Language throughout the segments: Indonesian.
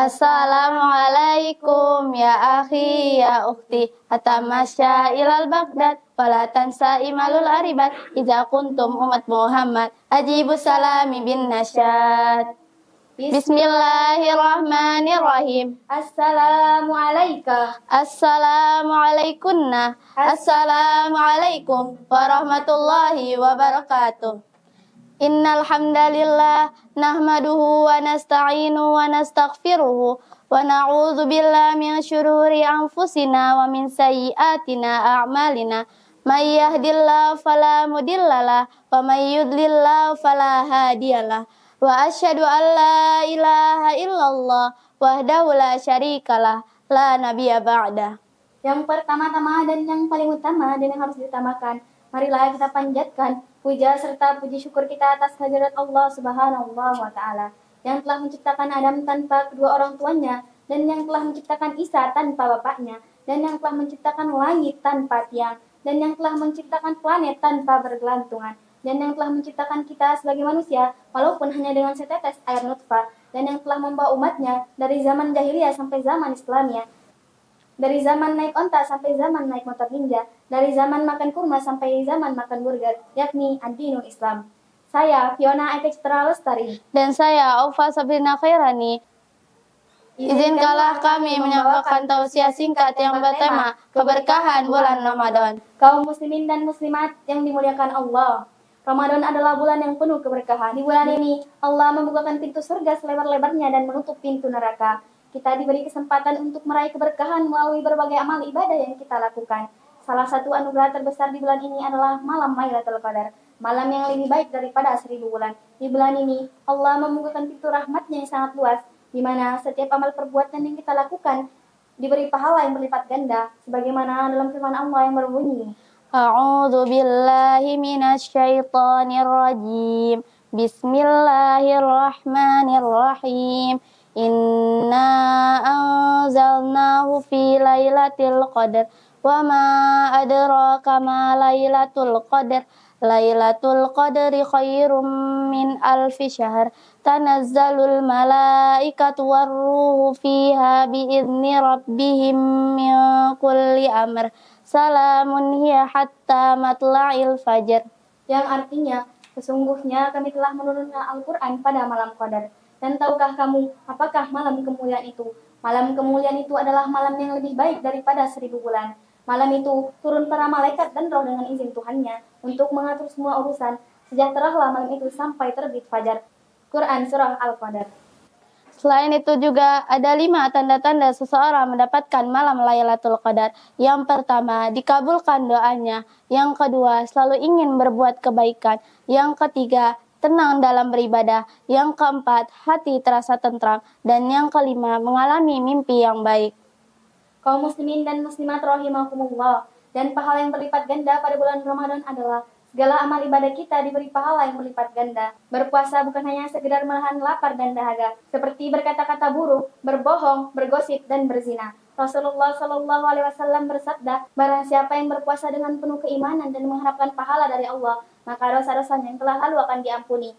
Assalamualaikum ya akhi ya ukhti, atamasya ilal Baghdad wala tansa imalul aribat idza kuntum umat Muhammad ajibus salami bin nasyad. Bismillahirrahmanirrahim. Assalamualaikum. Assalamualaikunna. Assalamualaikum warahmatullahi wabarakatuh. Innal hamdalillah nahmaduhu wa nasta'inu wa nastaghfiruhu wa na'udzu billahi min syururi anfusina wa min sayyiatina a'malina. May yahdihillahu fala mudhillalah wa may yudlillahu fala hadiyalah. Wa asyhadu an la ilaha illallah wahdahu la syarikalah la nabiyya ba'da. Yang pertama-tama dan yang paling utama dan yang harus diutamakan, marilah kita panjatkan puja serta puji syukur kita atas kehadirat Allah Subhanahu wa Ta'ala yang telah menciptakan Adam tanpa kedua orang tuanya, dan yang telah menciptakan Isa tanpa bapaknya, dan yang telah menciptakan langit tanpa tiang, dan yang telah menciptakan planet tanpa bergelantungan, dan yang telah menciptakan kita sebagai manusia walaupun hanya dengan setetes air nutfah, dan yang telah membawa umatnya dari zaman jahiliyah sampai zaman Islamiyah, dari zaman naik onta sampai zaman naik motor ninja, dari zaman makan kurma sampai zaman makan burger, yakni ad-dinul Islam. Saya Fiona Ekextra Lestari. Dan saya Aufa Sabrina Khairani. Izinkanlah kami menyampaikan tausiah singkat yang bertema keberkahan bulan Ramadan. Kaum muslimin dan muslimat yang dimuliakan Allah, Ramadan adalah bulan yang penuh keberkahan. Di bulan ini Allah membukakan pintu surga selebar-lebarnya dan menutup pintu neraka. Kita diberi kesempatan untuk meraih keberkahan melalui berbagai amal ibadah yang kita lakukan. Salah satu anugerah terbesar di bulan ini adalah malam Lailatul Qadar, malam yang lebih baik daripada 1000 bulan. Di bulan ini Allah membukakan pintu rahmatnya yang sangat luas, di mana setiap amal perbuatan yang kita lakukan diberi pahala yang berlipat ganda, sebagaimana dalam firman Allah yang berbunyi, A'udzu billahi minasy syaithanir rajim. Bismillahirrahmanirrahim. Inna anzalnahu fi lailatul qadar wa ma adraka ma lailatul qadar. Lailatul qadri khairum min alfi syahr. Tanazzalul malaikatu warruhu fiha biizni rabbihim min kulli amr. Salamun hiya hatta matla'il fajr. Yang artinya, sesungguhnya kami telah menurunkan Al-Quran pada malam Qadar. Dan tahukah kamu apakah malam kemuliaan itu? Malam kemuliaan itu adalah malam yang lebih baik daripada 1000 bulan. Malam itu turun para malaikat dan roh dengan izin Tuhannya untuk mengatur semua urusan. Sejahteralah malam itu sampai terbit fajar. Quran Surah Al-Qadar. Selain itu juga ada 5 tanda-tanda seseorang mendapatkan malam Lailatul Qadar. Yang pertama, dikabulkan doanya. Yang kedua, selalu ingin berbuat kebaikan. Yang ketiga, tenang dalam beribadah. Yang keempat, hati terasa tentram. Dan yang kelima, mengalami mimpi yang baik. Kaum muslimin dan muslimat rahimakumullah, dan pahala yang berlipat ganda pada bulan Ramadan adalah segala amal ibadah kita diberi pahala yang berlipat ganda. Berpuasa bukan hanya sekedar menahan lapar dan dahaga, seperti berkata-kata buruk, berbohong, bergosip, dan berzina. Rasulullah Shallallahu Alaihi Wasallam bersabda, barang siapa yang berpuasa dengan penuh keimanan dan mengharapkan pahala dari Allah, maka dosa-dosanya yang telah lalu akan diampuni.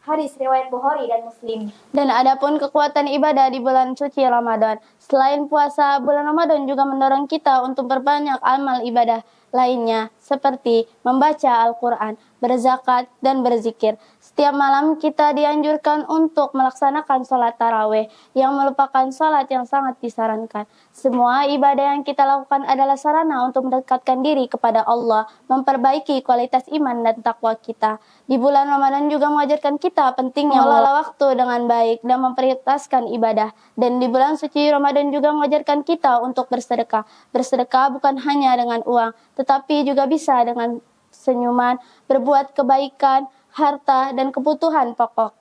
Hadis riwayat Bukhari dan Muslim. Dan adapun kekuatan ibadah di bulan suci Ramadan. Selain puasa, bulan Ramadan juga mendorong kita untuk berbanyak amal ibadah lainnya, seperti membaca Al-Quran, berzakat, dan berzikir. Setiap malam kita dianjurkan untuk melaksanakan sholat tarawih, yang merupakan sholat yang sangat disarankan. Semua ibadah yang kita lakukan adalah sarana untuk mendekatkan diri kepada Allah, memperbaiki kualitas iman dan takwa kita. Di bulan Ramadan juga mengajarkan kita pentingnya mengelola waktu dengan baik dan memprioritaskan ibadah. Dan di bulan suci Ramadan juga mengajarkan kita untuk bersedekah. Bersedekah bukan hanya dengan uang, tetapi juga bisa dengan senyuman, berbuat kebaikan, harta, dan kebutuhan pokok.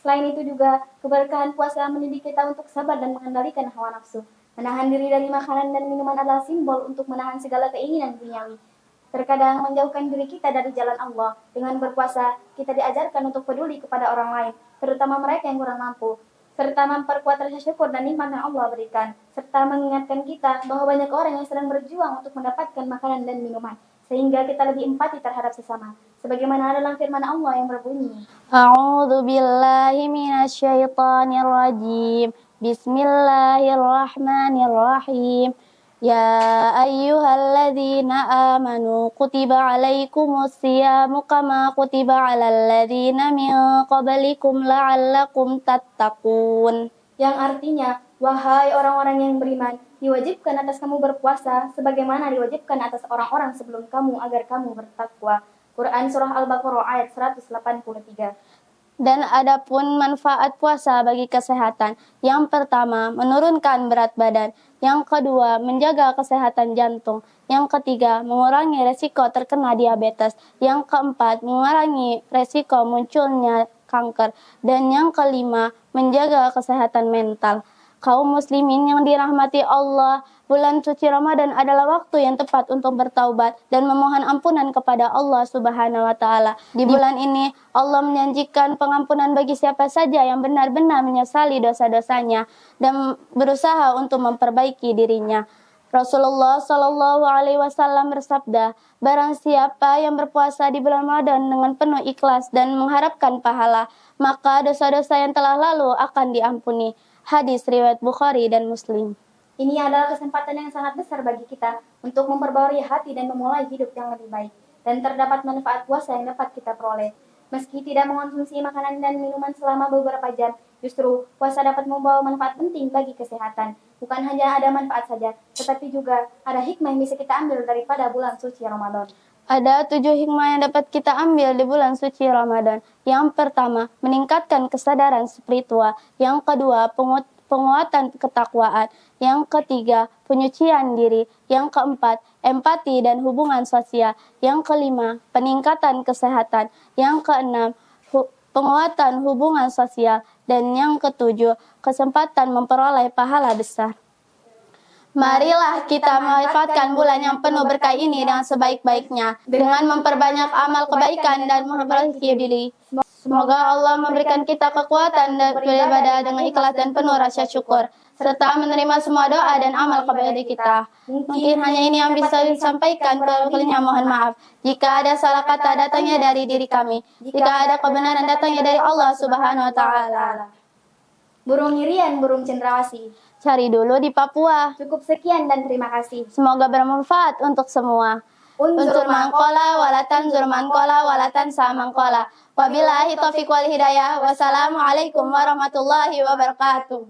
Selain itu juga, keberkahan puasa mendidik kita untuk sabar dan mengendalikan hawa nafsu. Menahan diri dari makanan dan minuman adalah simbol untuk menahan segala keinginan duniawi. Terkadang menjauhkan diri kita dari jalan Allah. Dengan berpuasa, kita diajarkan untuk peduli kepada orang lain, terutama mereka yang kurang mampu, serta memperkuat rasa syukur dan nikmat yang Allah berikan, serta mengingatkan kita bahwa banyak orang yang sedang berjuang untuk mendapatkan makanan dan minuman, sehingga kita lebih empati terhadap sesama. Sebagaimana dalam firman Allah yang berbunyi, A'udzu billahi minasy syaithanir rajim. Bismillahirrahmanirrahim. Ya ayyuhalladzina amanu kutiba alaikumus siyamu kama kutiba alal ladzina min qablikum la'allakum tattaqun. Yang artinya, wahai orang-orang yang beriman, diwajibkan atas kamu berpuasa sebagaimana diwajibkan atas orang-orang sebelum kamu agar kamu bertakwa. Quran Surah Al-Baqarah ayat 183. Dan adapun manfaat puasa bagi kesehatan, yang pertama menurunkan berat badan, yang kedua menjaga kesehatan jantung, yang ketiga mengurangi resiko terkena diabetes, yang keempat mengurangi resiko munculnya kanker, dan yang kelima menjaga kesehatan mental. Kaum muslimin yang dirahmati Allah, bulan suci Ramadan adalah waktu yang tepat untuk bertaubat dan memohon ampunan kepada Allah Subhanahu wa taala. Di bulan ini Allah menjanjikan pengampunan bagi siapa saja yang benar-benar menyesali dosa-dosanya dan berusaha untuk memperbaiki dirinya. Rasulullah Shallallahu Alaihi Wasallam bersabda, barang siapa yang berpuasa di bulan Ramadan dengan penuh ikhlas dan mengharapkan pahala, maka dosa-dosa yang telah lalu akan diampuni. Hadis riwayat Bukhari dan Muslim. Ini adalah kesempatan yang sangat besar bagi kita untuk memperbarui hati dan memulai hidup yang lebih baik. Dan terdapat manfaat puasa yang dapat kita peroleh. Meski tidak mengonsumsi makanan dan minuman selama beberapa jam, justru puasa dapat membawa manfaat penting bagi kesehatan. Bukan hanya ada manfaat saja, tetapi juga ada hikmah yang bisa kita ambil daripada bulan suci Ramadan. Ada 7 hikmah yang dapat kita ambil di bulan suci Ramadan. Yang pertama, meningkatkan kesadaran spiritual. Yang kedua, penguatan ketakwaan. Yang ketiga, penyucian diri. Yang keempat, empati dan hubungan sosial. Yang kelima, peningkatan kesehatan. Yang keenam, penguatan hubungan sosial. Dan yang ketujuh, kesempatan memperoleh pahala besar. Marilah kita memanfaatkan bulan yang penuh berkah ini dengan sebaik-baiknya, dengan memperbanyak amal kebaikan dan memperbaiki diri. Semoga Allah memberikan kita kekuatan dan beribadah dengan ikhlas dan penuh rasa syukur, serta menerima semua doa dan amal kebaikan kita. Mungkin hanya ini yang bisa disampaikan, kurangnya mohon maaf. Jika ada salah kata datangnya dari diri kami, jika ada kebenaran datangnya dari Allah Subhanahu wa taala. Burung irian, burung cendrawasih. Cari dulu di Papua. Cukup sekian dan terima kasih. Semoga bermanfaat untuk semua. Unsur mangkola walatan zur mangkola walatan sa mangkola. Wabillahi taufiq wal hidayah. Wassalamualaikum warahmatullahi wabarakatuh.